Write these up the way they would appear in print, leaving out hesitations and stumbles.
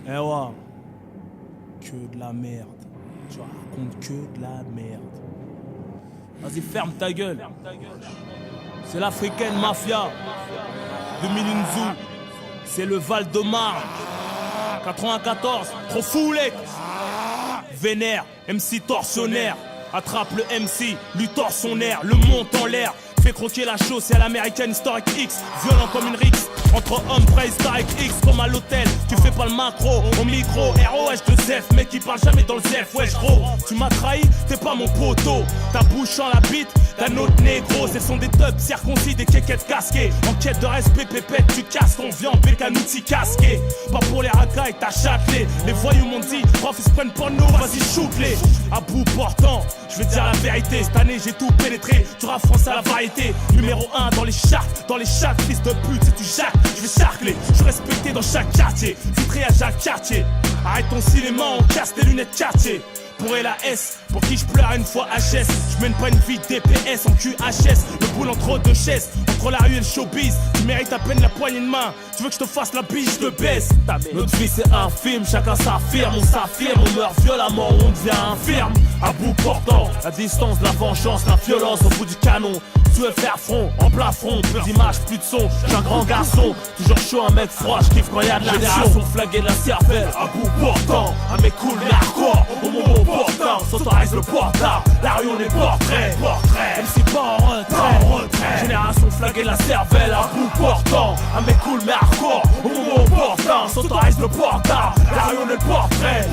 Eh ouais. Que de la merde. Tu racontes que de la merde. Vas-y, ferme ta gueule. C'est l'africaine mafia de Milinzou. C'est le Val-de-Marne. 94, trop foulé. Vénère, MC torsionnaire. Attrape le MC, lui tord son air, le monte en l'air. Fait croquer la chose, c'est à l'américaine historique X. Violent comme une rixe, entre hommes préhistoriques X. Comme à l'hôtel, tu fais pas le macro. Au micro, ROH de Zef, mec qui parle jamais dans le Zef. Wesh gros, tu m'as trahi, t'es pas mon poteau. Ta bouche en la bite, d'un autre négro. Ce sont des tubs circoncis, des quéquettes casquées. En quête de respect, pépette, tu casses ton viande avec un outil casqué. Pas pour les racailles, t'as châtelé. Les voyous m'ont dit, prof ils se prennent pour nous, vas-y shoot-les. À bout portant, je vais te dire la vérité. Cette année j'ai tout pénétré, tu rap français à la variété. Numéro 1 dans les charts, fils de pute, si tu jacques, je vais charcler. Je suis respecté dans chaque quartier, filtré à chaque quartier. Arrête ton cinéma, on casse tes lunettes quartier. Pour la S, pour qui je pleure une fois HS. Je mène pas une vie DPS en QHS. Le boule entre deux chaises, entre la rue et le showbiz. Tu mérites à peine la poignée de main. Tu veux que je te fasse la biche, je te baisse. Notre vie c'est un film, chacun s'affirme. On s'affirme, on meurt violemment, on devient infirme. À bout portant, la distance, la vengeance, la violence au bout du canon. Tu veux faire front, en plein front, plus d'image, plus de son. J'suis un grand garçon, toujours chaud, un mec froid, j'kiffe quand y'a de l'action. Génération flaguée de la cervelle, à bout portant. Un mec cool mais hardcore, au moment opportun, s'autorise le portard. La rue on est portrait, MC pas en retrait. Génération flaguée de la cervelle, à bout portant. Un mec cool mais hardcore, au moment opportun, s'autorise le portard. La rue on est portrait,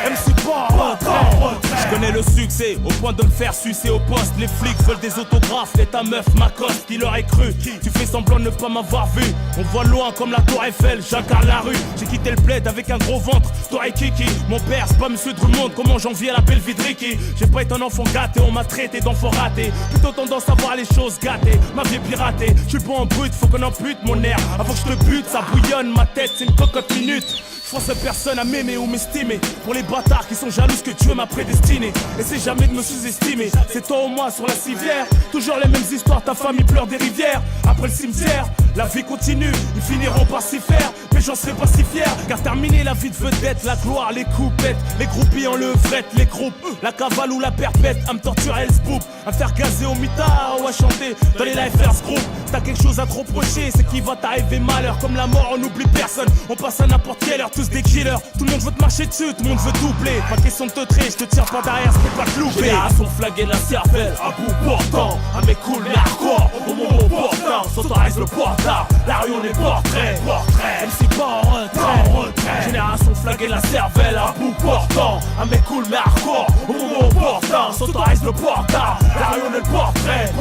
MC pas en retrait. J'connais le succès, au point de me faire sucer au poste. Les flics veulent des autographes, et ta meuf m'accoste, qui leur est cru. Tu fais semblant de ne pas m'avoir vu. On voit loin comme la tour Eiffel, j'incarne la rue. J'ai quitté le bled avec un gros ventre, toi et Kiki. Mon père c'est pas monsieur Drummond, comment j'envie à la belle vie de Ricky. J'ai pas été un enfant gâté, on m'a traité d'enfant raté. Plutôt tendance à voir les choses gâtées, ma vie est piratée. J'suis bon en brut, faut qu'on ampute mon air. Avant que je te bute, ça bouillonne, ma tête c'est une cocotte minute. Je force personne à m'aimer ou m'estimer. Pour les bâtards qui sont jaloux que Dieu m'a prédestiné. Essaie jamais de me sous-estimer. C'est toi ou moi sur la civière. Toujours les mêmes histoires, ta famille pleure des rivières. Après le cimetière, la vie continue. Ils finiront par s'y faire, mais j'en serai pas si fier. Car terminer la vie de vedette, la gloire, les coupettes, les groupies en levrette, les groupes, la cavale ou la perpète. À me torturer le spook, à me faire gazer au mitard ou à chanter dans les live first group. T'as quelque chose à te reprocher, c'est qu'il va t'arriver malheur. Comme la mort, on n'oublie personne. On passe à n'importe quelle heure, tous des killers. Tout le monde veut te marcher dessus, tout le monde veut doubler. Pas question de te traiter, je te tire pas derrière, je peux pas te louper. Génération flaguée de la cervelle, à bout portant. Un mec cool mais hardcore, au moment opportun, s'autorise le portard. La rue on est portrait, MC pas en retrait. Génération flaguée de la cervelle, à bout portant. Un mec cool mais hardcore, au moment opportun, s'autorise le portard. La rue on est portrait,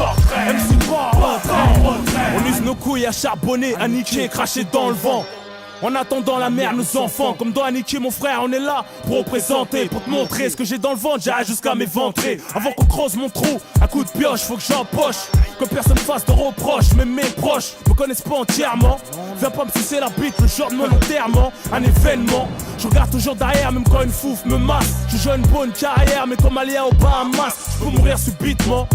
MC pas en retrait. On use nos couilles à charbonner, à niquer, cracher dans le vent. En attendant la mère, nos enfants, comme doit niquer mon frère, on est là pour représenter, pour te montrer ce que j'ai dans le ventre, j'irai jusqu'à m'éventrer. Avant qu'on creuse mon trou, un coup de pioche, faut que j'empoche. Que personne fasse de reproches, même mes proches me connaissent pas entièrement. Viens pas me sucer la bite, le genre de mon enterrement, un événement. Je regarde toujours derrière, même quand une fouf me masse. Je joue une bonne carrière, mais comme alien au Bahamas, je peux mourir subitement.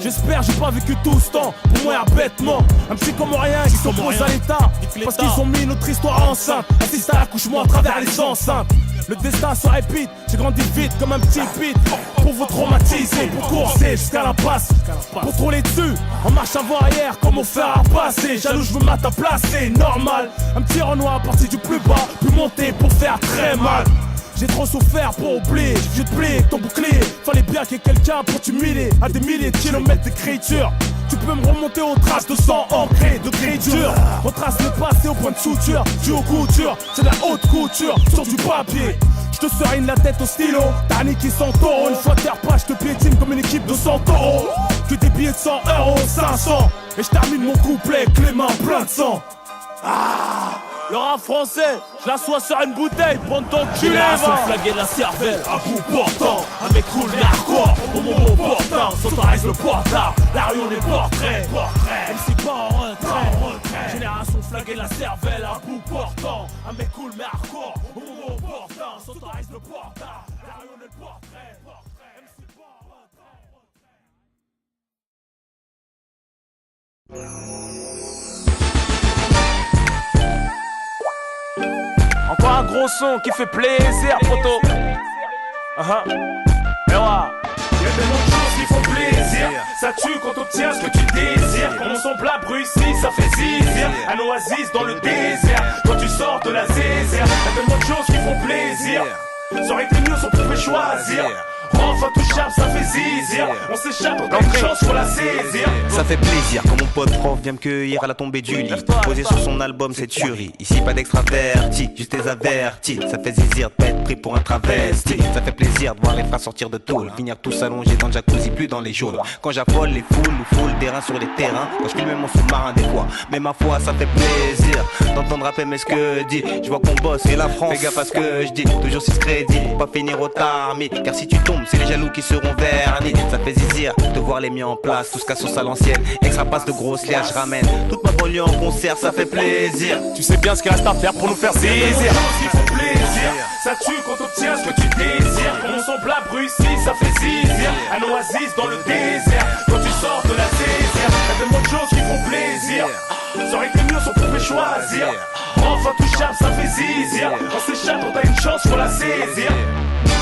J'espère, j'ai pas vécu tout ce temps pour mourir bêtement. Un petit comme rien qui s'oppose à l'état, parce qu'ils ont mis notre histoire enceinte. Assiste à l'accouchement à travers les enceintes. Le destin se répète, j'ai grandi vite comme un petit pit. Pour vous traumatiser, pour courser jusqu'à la passe. Pour troller dessus, en marche avant-arrière comme au fer à passer. Jaloux, je veux mettre à placer, normal. Un petit Renoir parti du plus bas, puis monter pour faire très mal. J'ai trop souffert pour oublier, je te plais ton bouclier. Fallait bien qu'il y ait quelqu'un pour t'humilier. À des milliers de kilomètres d'écriture, tu peux me remonter aux traces de sang ancré, de gris-dur. Aux traces de passé au point de suture, dû aux coutures. C'est de la haute couture sur du papier. Je te serine la tête au stylo, t'as niqué 100 taureaux. Une fois terre pas, je te piétine comme une équipe de 100 taureaux. Que des billets de 100 euros, 500. Et je termine mon couplet, Clément plein de sang. Le rap français, je l'assois sur une bouteille, prends ton cul. Génération flaguée de la cervelle, à bout portant. Un mec cool mais hardcore, au moment opportun, s'autorise le portard. La rue on est portrait, MC pas en retrait. Génération flaguée de la cervelle, à bout portant. Un mec cool mais hardcore, au moment opportun, s'autorise le portard. La rue on est portrait, MC pas en retrait. Encore un gros son qui fait plaisir, poto. Et ouais. Y'a tellement de choses qui font plaisir. Ça tue quand t'obtiens ce que tu désires. Quand mon son plat Bruxelles, ça fait zizir. Un oasis dans le désert. Quand tu sors de la zézère. Y'a tellement de choses qui font plaisir. Ça aurait été mieux si on pouvait choisir. Enfin touchable, ça fait zizir. On s'échappe, on a une chance, faut la saisir. Ça fait plaisir quand mon pote prof vient me cueillir à la tombée du lit. Posé sur son album, c'est tuerie. Ici pas d'extraverti, juste des avertis. Ça fait zizir de pas être pris pour un travesti. Ça fait plaisir de voir les frères sortir de tôle, finir tous allongés dans le jacuzzi, plus dans les geôles. Quand j'affole les foules, nous foule des reins sur les terrains. Quand je filme même mon sous-marin des fois. Mais ma foi, ça fait plaisir d'entendre rapper mais ce que dit. Je vois qu'on bosse et la France, fais gaffe à ce que je dis. Toujours 6 crédits pour pas finir au tarmi. Car si tu tombes, c'est les jaloux qui seront vernis. Ça fait zizir de voir les mis en place, tous cas sauce à l'ancienne. Extra passe de grosses liages, je ramène toute ma banlieue en concert, ça fait plaisir. Tu sais bien ce qu'il reste à faire pour nous faire zizir. Qui font plaisir. Ça tue quand t'obtiens ce que tu désires. Quand on semble à Bruxelles, ça fait zizir. Un oasis dans le désert. Quand tu sors de la zézère. Y'a tellement de choses qui font plaisir. Ça aurait été mieux si on pouvait choisir. Enfin touchable, ça fait zizir. On s'échappe, on a une chance, faut la saisir.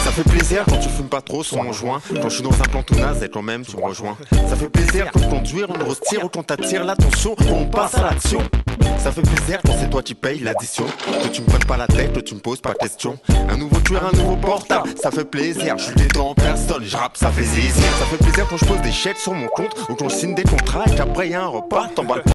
Ça fait plaisir quand tu fumes pas trop sur mon joint. Quand je suis dans un plan tout naze et quand même tu me rejoins. Ça fait plaisir quand conduire on retire ou quand t'attires l'attention, on passe à l'action. Ça fait plaisir quand c'est toi qui payes l'addition. Que tu me prennes pas la tête, que tu me poses pas de questions. Un nouveau tueur, un nouveau portable, ça fait plaisir. Je suis détend en personne, je rappe, ça fait zizir. Ça fait plaisir quand je pose des chèques sur mon compte ou quand je signe des contrats et qu'après y'a un repas, t'emballes.